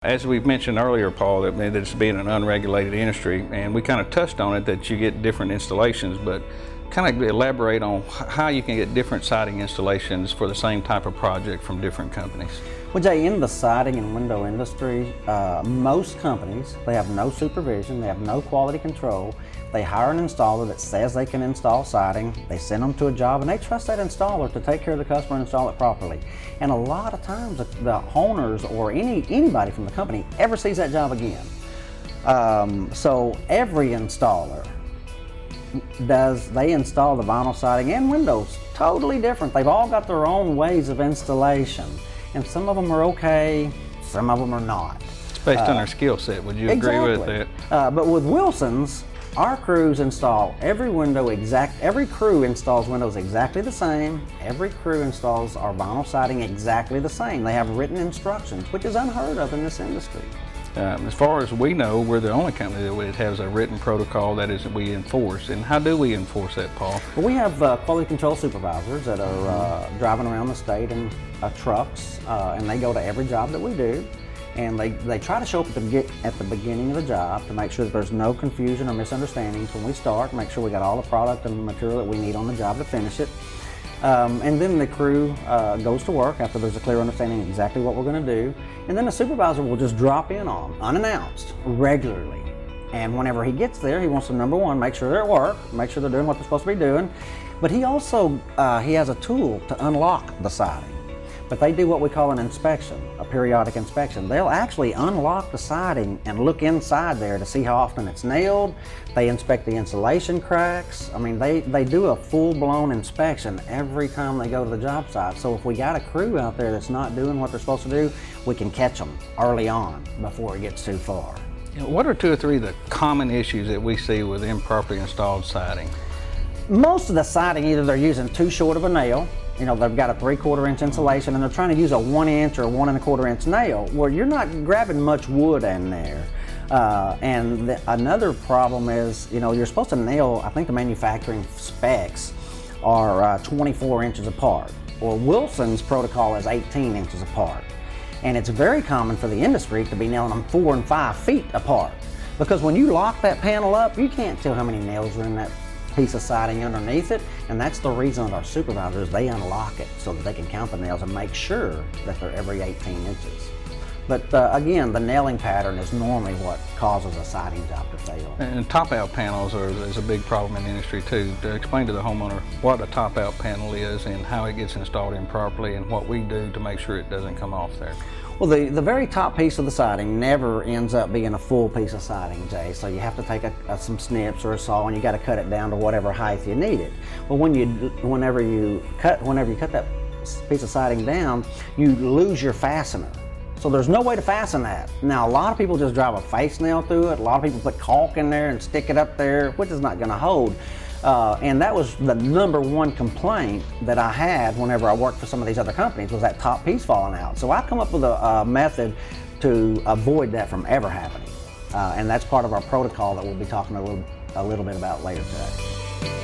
As we've mentioned earlier, Paul, that it's being an unregulated industry, and we kind of touched on it that you get different installations, but kind of elaborate on how you can get different siding installations for the same type of project from different companies. Well, Jay, in the siding and window industry, most companies, they have no supervision, they have no quality control. They hire an installer that says they can install siding, they send them to a job, and they trust that installer to take care of the customer and install it properly. And a lot of times, the owners or anybody from the company ever sees that job again. So every installer they install the vinyl siding and windows totally different. They've all got their own ways of installation, and some of them are okay, some of them are not. It's based on their skill set. Would you agree with that? But with Wilson's, our crews install every crew installs windows exactly the same. Every crew installs our vinyl siding exactly the same. They have written instructions, which is unheard of in this industry. As far as we know, we're the only company that has a written protocol that we enforce. And how do we enforce that, Paul? Well, we have quality control supervisors that are driving around the state in trucks, and they go to every job that we do. And they try to show up at the beginning of the job to make sure that there's no confusion or misunderstandings when we start, make sure we got all the product and material that we need on the job to finish it. And then the crew goes to work after there's a clear understanding of exactly what we're going to do. And then the supervisor will just drop in on them, unannounced, regularly. And whenever he gets there, he wants to, number one, make sure they're at work, make sure they're doing what they're supposed to be doing. But he also, he has a tool to unlock the siding. But they do what we call an inspection, a periodic inspection. They'll actually unlock the siding and look inside there to see how often it's nailed. They inspect the insulation cracks. I mean, they do a full-blown inspection every time they go to the job site. So if we got a crew out there that's not doing what they're supposed to do, we can catch them early on before it gets too far. What are 2 or 3 of the common issues that we see with improperly installed siding? Most of the siding, either they're using too short of a nail, you know, they've got a 3/4 inch insulation and they're trying to use a 1 inch or 1 1/4 inch nail, where you're not grabbing much wood in there. Another problem is, you know, you're supposed to nail, I think the manufacturing specs are 24 inches apart. Well, Wilson's protocol is 18 inches apart. And it's very common for the industry to be nailing them 4 and 5 feet apart. Because when you lock that panel up, you can't tell how many nails are in that piece of siding underneath it, and that's the reason that our supervisors, they unlock it so that they can count the nails and make sure that they're every 18 inches. But again, the nailing pattern is normally what causes a siding job to fail. And top-out panels is a big problem in the industry too. To explain to the homeowner what a top-out panel is and how it gets installed improperly and what we do to make sure it doesn't come off there. Well, the very top piece of the siding never ends up being a full piece of siding, Jay. So you have to take some snips or a saw, and you got to cut it down to whatever height you need it. Well, whenever you cut that piece of siding down, you lose your fastener. So there's no way to fasten that. Now, a lot of people just drive a face nail through it. A lot of people put caulk in there and stick it up there, which is not going to hold. And that was the #1 complaint that I had whenever I worked for some of these other companies, was that top piece falling out. So I come up with a method to avoid that from ever happening. And that's part of our protocol that we'll be talking a little bit about later today.